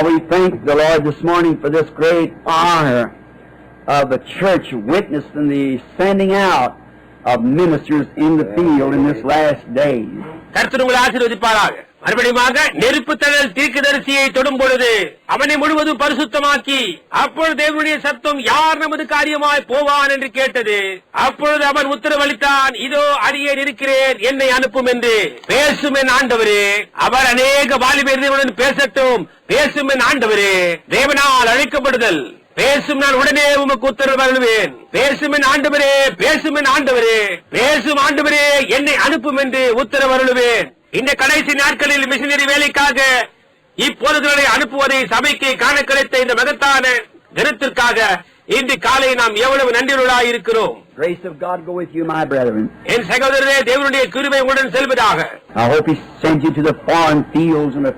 We thank the Lord this morning for this great honor of the church witnessing the sending out of ministers in the field in this last days. கர்த்தர் உங்களை ஆசீர்வதிப்பாராக. மறுபடியுமாக நெருப்பு தழல் தீர்க்கதரிசியை தொடும் பொழுது அவனை முழுவதும் பரிசுத்தமாக்கி அப்பொழுது தேவனுடைய சத்தம் யார் நமது காரியமாய் போவான் என்று கேட்டது. அப்பொழுது அவன் உத்தரவளித்தான், இதோ அடியேன் இருக்கிறேன், என்னை அனுப்பும் என்று. பேசும் என் ஆண்டவரே, அவர் அநேக வாலிபர்களுடன் பேசட்டும். பேசும் என் ஆண்டவரே, தேவனால் அழைக்கப்படுதல். பேசும், நான் உடனே உமக்கு உத்தரவு அருளுவேன். பேசும் என் ஆண்டவரே, பேசும் என் ஆண்டவரே, பேசும் ஆண்டவரே, என்னை அனுப்பும் என்று உத்தரவு அருளுவேன். இந்த கடைசி நாட்களில் மிஷனரி வேலைக்காக இப்பொழுதுகளை அனுப்புவதை சபைக்கு காண கிடைத்த இந்த மகத்தான தினத்திற்காக இன்று காலை நாம் எவ்வளவு நன்றியுள்ளவர்களாய் இருக்கிறோம். Grace of God go with you, my brethren. என் சகோதரரே, தேவனுடைய கிருபை உடன் செல்வதாக. I hope He sends you to the foreign fields and the